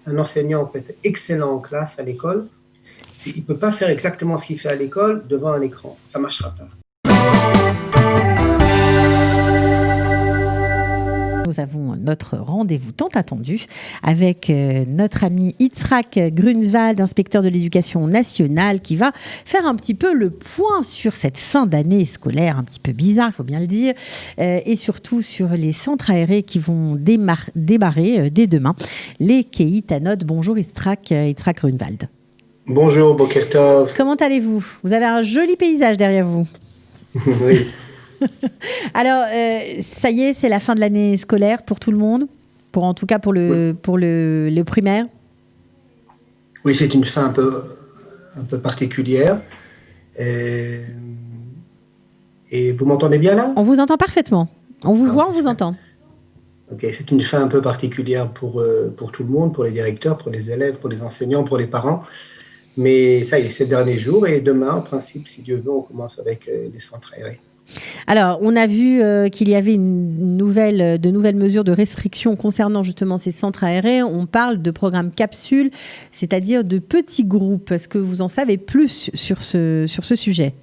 Un enseignant peut être excellent en classe, à l'école. Il ne peut pas faire exactement ce qu'il fait à l'école devant un écran. Ça ne marchera pas. Nous avons notre rendez-vous tant attendu avec notre ami Yitzhak Grunwald, inspecteur de l'éducation nationale, qui va faire un petit peu le point sur cette fin d'année scolaire un petit peu bizarre, il faut bien le dire, et surtout sur les centres aérés qui vont démarrer dès demain, les Keitanot. Bonjour Yitzhak Grunwald. Bonjour, Boker Tov. Comment allez-vous ? Vous avez un joli paysage derrière vous. Oui. Alors, ça y est, c'est la fin de l'année scolaire pour tout le monde, en tout cas pour le primaire. Oui, c'est une fin un peu particulière. Et vous m'entendez bien là ? On vous entend parfaitement. On vous voit, on vous entend. Ok, c'est une fin un peu particulière pour tout le monde, pour les directeurs, pour les élèves, pour les enseignants, pour les parents. Mais ça y est, c'est le dernier jour et demain, en principe, si Dieu veut, on commence avec les centres aérés. Alors, on a vu qu'il y avait de nouvelles mesures de restriction concernant justement ces centres aérés. On parle de programme capsule, c'est-à-dire de petits groupes. Est-ce que vous en savez plus sur ce sujet ?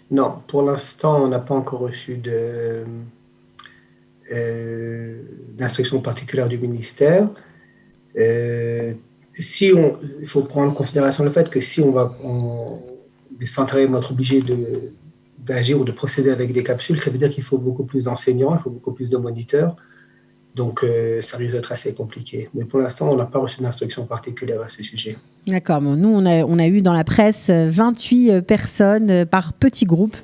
Non, pour l'instant, on n'a pas encore reçu d'instruction particulière du ministère. Il faut prendre en considération le fait que si les centres aérés vont être obligés d'agir ou de procéder avec des capsules, ça veut dire qu'il faut beaucoup plus d'enseignants, il faut beaucoup plus de moniteurs. Donc, ça risque d'être assez compliqué. Mais pour l'instant, on n'a pas reçu d'instruction particulière à ce sujet. D'accord. Bon, nous, on a eu dans la presse 28 personnes par petit groupe.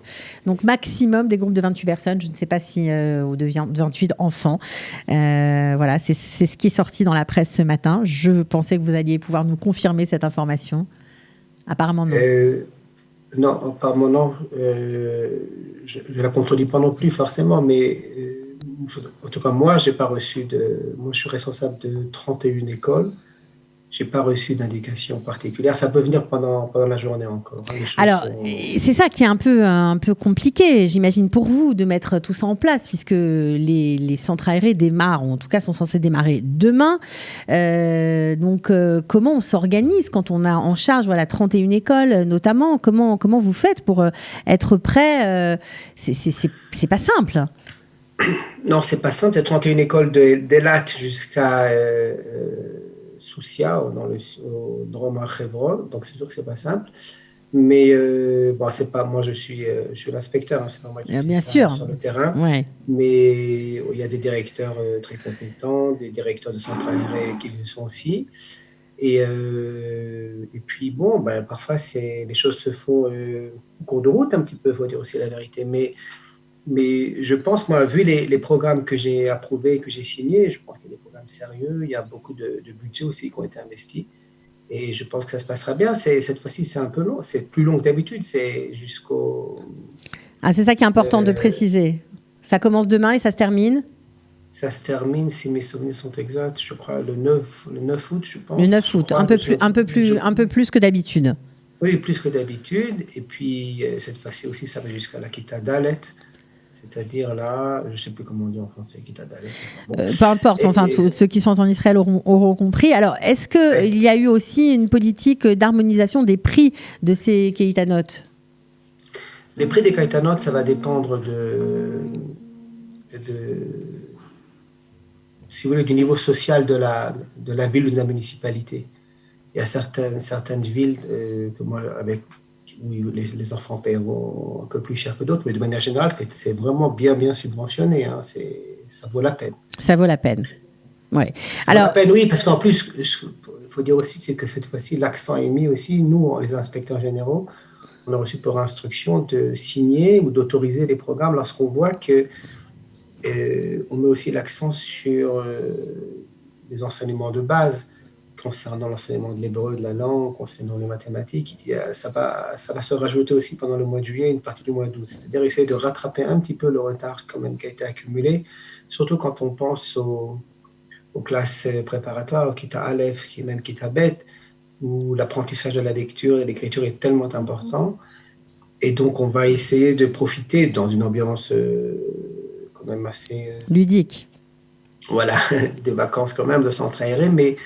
Donc, maximum des groupes de 28 personnes. Je ne sais pas si ou de 28 enfants. Voilà, c'est ce qui est sorti dans la presse ce matin. Je pensais que vous alliez pouvoir nous confirmer cette information. Apparemment, non. Non, apparemment, non. Je ne la contredis pas non plus, forcément, mais en tout cas, moi, j'ai pas reçu moi, je suis responsable de 31 écoles. Je n'ai pas reçu d'indication particulière. Ça peut venir pendant la journée encore. Hein, alors, c'est ça qui est un peu compliqué, j'imagine, pour vous, de mettre tout ça en place, puisque les centres aérés démarrent, ou en tout cas sont censés démarrer demain. Donc, comment on s'organise quand on a en charge 31 écoles, notamment ? Comment vous faites pour être prêt ? C'est pas simple. Non, c'est pas simple. Il y a 31 écoles d'Elat jusqu'à Sousia, au Drôme à Hebron, donc c'est sûr que c'est pas simple. Mais c'est pas moi, je suis l'inspecteur, hein, c'est pas moi qui fais ça sur le terrain. Ouais. Mais il y a des directeurs très compétents, des directeurs de centres aérés qui le sont aussi. Et puis parfois les choses se font au cours de route un petit peu, il faut dire aussi la vérité. Mais je pense, moi, vu les programmes que j'ai approuvés, que j'ai signés, je pense qu'il y a des programmes sérieux, il y a beaucoup de budgets aussi qui ont été investis. Et je pense que ça se passera bien. Cette fois-ci, c'est un peu long. C'est plus long que d'habitude. C'est jusqu'au... Ah, c'est ça qui est important de préciser. Ça commence demain et ça se termine ? Ça se termine, si mes souvenirs sont exacts, je crois, le 9 août, je pense. Le 9 août, un peu plus que d'habitude. Oui, plus que d'habitude. Et puis, cette fois-ci aussi, ça va jusqu'à la Kita Dalet. C'est-à-dire là, je ne sais plus comment on dit en français, Kita Dalet. Bon. Peu importe, ceux qui sont en Israël auront compris. Alors, est-ce qu'il y a eu aussi une politique d'harmonisation des prix de ces Keitanot ? Les prix des Keitanot, ça va dépendre si vous voulez, du niveau social de la ville ou de la municipalité. Il y a certaines villes où les enfants paieront un peu plus cher que d'autres, mais de manière générale, c'est vraiment bien subventionné. Hein, ça vaut la peine. Ça vaut la peine. Ouais. Ça vaut la peine, oui, parce qu'en plus, il faut dire aussi, c'est que cette fois-ci, l'accent est mis aussi, nous, les inspecteurs généraux, on a reçu pour instruction de signer ou d'autoriser les programmes lorsqu'on voit que on met aussi l'accent sur les enseignements de base concernant l'enseignement de l'hébreu, de la langue, concernant les mathématiques. Ça va se rajouter aussi pendant le mois de juillet, une partie du mois d'août. C'est-à-dire essayer de rattraper un petit peu le retard quand même qui a été accumulé, surtout quand on pense aux classes préparatoires, au Kita Aleph, même Kita Bet, où l'apprentissage de la lecture et l'écriture est tellement important. Et donc, on va essayer de profiter dans une ambiance quand même assez... ludique. Voilà, des vacances quand même, de centre aéré, mais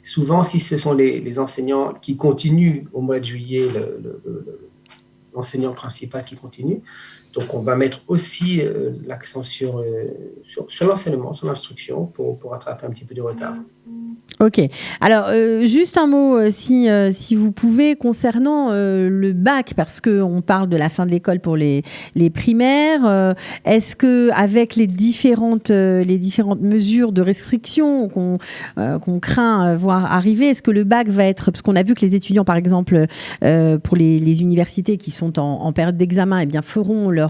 souvent, si ce sont les enseignants qui continuent au mois de juillet, l'enseignant principal qui continue, donc on va mettre aussi l'accent sur l'enseignement, sur l'instruction pour rattraper un petit peu de retard. Ok. Alors, juste un mot, si vous pouvez, concernant le bac, parce qu'on parle de la fin de l'école pour les primaires. Est-ce que, avec les différentes mesures de restriction qu'on craint voir arriver, est-ce que le bac va être, parce qu'on a vu que les étudiants, par exemple, pour les universités qui sont en période d'examen, eh bien, feront leur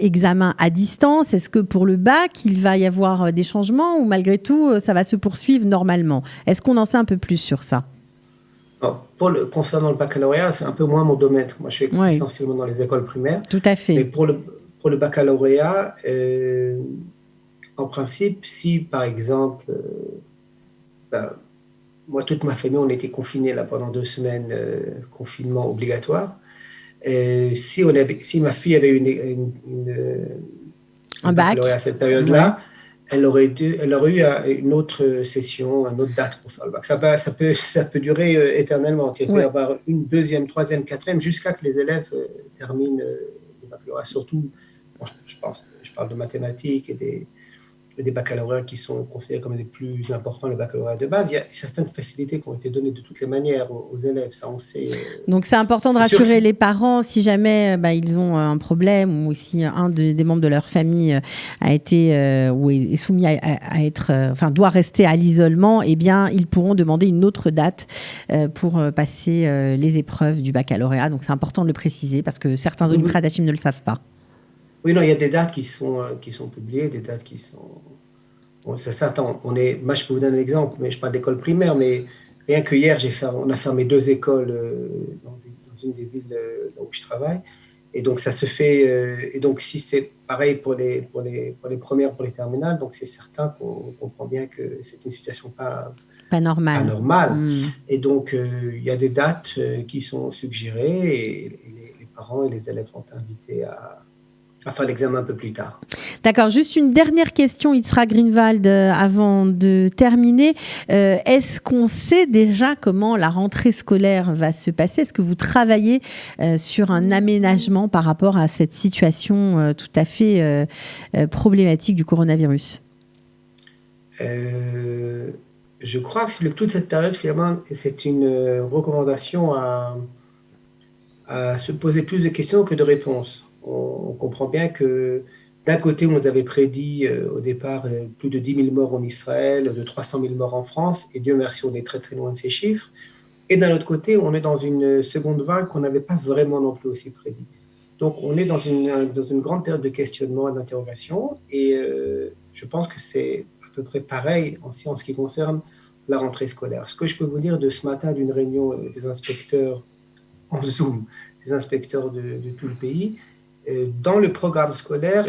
examen à distance. Est-ce que pour le bac, il va y avoir des changements ou malgré tout, ça va se poursuivre normalement? Est-ce qu'on en sait un peu plus sur ça? Alors, concernant le baccalauréat, c'est un peu moins mon domaine. Moi, je suis essentiellement dans les écoles primaires. Tout à fait. Mais pour le baccalauréat, en principe, si par exemple, moi, toute ma famille, on était confinés là, pendant 2 semaines, confinement obligatoire. Si ma fille avait un baccalauréat à cette période-là, elle aurait eu une autre session, une autre date pour faire le bac. Ça peut durer éternellement. Il peut y avoir une, deuxième, troisième, quatrième, jusqu'à que les élèves terminent le baccalauréat. Surtout, je parle de mathématiques et des baccalauréats qui sont considérés comme les plus importants, le baccalauréat de base. Il y a certaines facilités qui ont été données de toutes les manières aux élèves, ça on sait. Donc c'est important de rassurer les parents si jamais ils ont un problème ou si un des membres de leur famille a été ou est soumis à être, doit rester à l'isolement, eh bien ils pourront demander une autre date pour passer les épreuves du baccalauréat. Donc c'est important de le préciser parce que certains ultra-dachim ne le savent pas. Oui, non, il y a des dates qui sont publiées, des dates qui sont... Bon, c'est certain, moi, je peux vous donner un exemple, mais je parle d'école primaire, mais rien que hier, on a fermé 2 écoles dans une des villes où je travaille. Et donc, ça se fait... et donc, si c'est pareil pour les premières, pour les terminales, donc c'est certain qu'on comprend bien que c'est une situation pas normale. Et donc, il y a des dates qui sont suggérées et les parents et les élèves sont invités à faire l'examen un peu plus tard. D'accord. Juste une dernière question, Yitzhak Grunwald, avant de terminer. Est-ce qu'on sait déjà comment la rentrée scolaire va se passer? Est-ce que vous travaillez sur un aménagement par rapport à cette situation tout à fait problématique du coronavirus? Je crois que toute cette période, finalement, c'est une recommandation à se poser plus de questions que de réponses. On comprend bien que d'un côté, on nous avait prédit au départ plus de 10 000 morts en Israël, de 300 000 morts en France, et Dieu merci, on est très très loin de ces chiffres. Et d'un autre côté, on est dans une seconde vague qu'on n'avait pas vraiment non plus aussi prédit. Donc on est dans une grande période de questionnement et d'interrogation, et je pense que c'est à peu près pareil en ce qui concerne la rentrée scolaire. Ce que je peux vous dire de ce matin d'une réunion des inspecteurs en Zoom, des inspecteurs de tout le pays, dans le programme scolaire,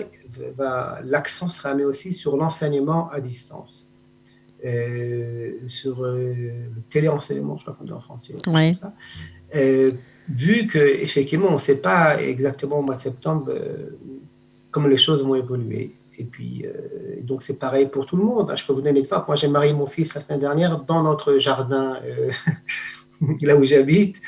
l'accent sera mis aussi sur l'enseignement à distance, sur le téléenseignement, je crois qu'on dit en français. Ouais. Vu qu'effectivement, on ne sait pas exactement au mois de septembre comment les choses vont évoluer. Et puis, donc c'est pareil pour tout le monde. Je peux vous donner un exemple. Moi, j'ai marié mon fils la semaine dernière dans notre jardin, là où j'habite.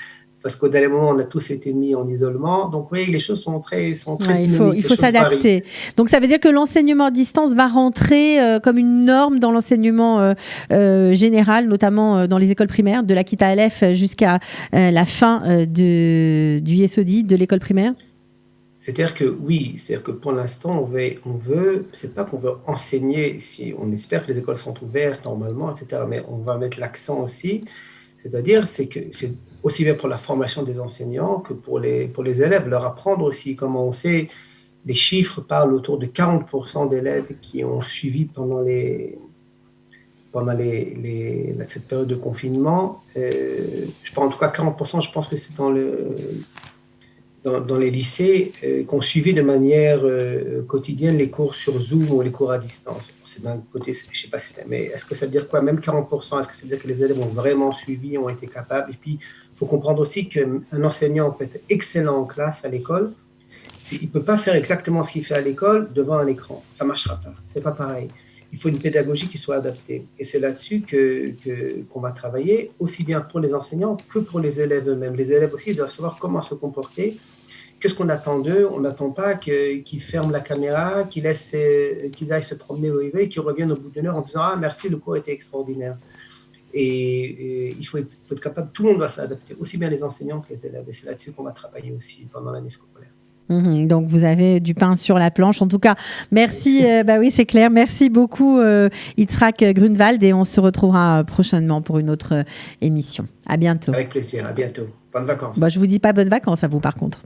Parce qu'au dernier moment, on a tous été mis en isolement. Donc, oui, les choses sont très dynamiques. Il faut s'adapter. Donc, ça veut dire que l'enseignement à distance va rentrer comme une norme dans l'enseignement général, notamment dans les écoles primaires, de la Kita Aleph jusqu'à la fin du Yesodi, de l'école primaire? C'est-à-dire que oui, c'est-à-dire que pour l'instant, c'est pas qu'on veut enseigner, si on espère que les écoles sont ouvertes normalement, etc., mais on va mettre l'accent aussi, c'est-à-dire c'est aussi bien pour la formation des enseignants que pour les élèves, leur apprendre aussi comment on sait, les chiffres parlent autour de 40% d'élèves qui ont suivi pendant cette période de confinement. Je pense en tout cas 40%, je pense que c'est dans les lycées qui ont suivi de manière quotidienne les cours sur Zoom ou les cours à distance. C'est d'un côté, je ne sais pas si mais est-ce que ça veut dire quoi? Même 40%, est-ce que ça veut dire que les élèves ont vraiment suivi, ont été capables? Et puis, il faut comprendre aussi qu'un enseignant peut être excellent en classe à l'école. Il ne peut pas faire exactement ce qu'il fait à l'école devant un écran. Ça ne marchera pas. Ce n'est pas pareil. il faut une pédagogie qui soit adaptée. Et c'est là-dessus qu'on va travailler, aussi bien pour les enseignants que pour les élèves eux-mêmes. Les élèves aussi doivent savoir comment se comporter. Qu'est-ce qu'on attend d'eux? On n'attend pas qu'ils ferment la caméra, qu'ils aillent se promener où ils veulent et qu'ils reviennent au bout d'une heure en disant « Ah, merci, le cours était extraordinaire ». Et il faut être capable, tout le monde doit s'adapter, aussi bien les enseignants que les élèves. Et c'est là-dessus qu'on va travailler aussi pendant l'année scolaire. Donc, vous avez du pain sur la planche. En tout cas, merci. Bah oui, c'est clair. Merci beaucoup, Yitzhak Grunwald. Et on se retrouvera prochainement pour une autre émission. À bientôt. Avec plaisir. À bientôt. Bonnes vacances. Bah, je vous dis pas bonnes vacances à vous, par contre.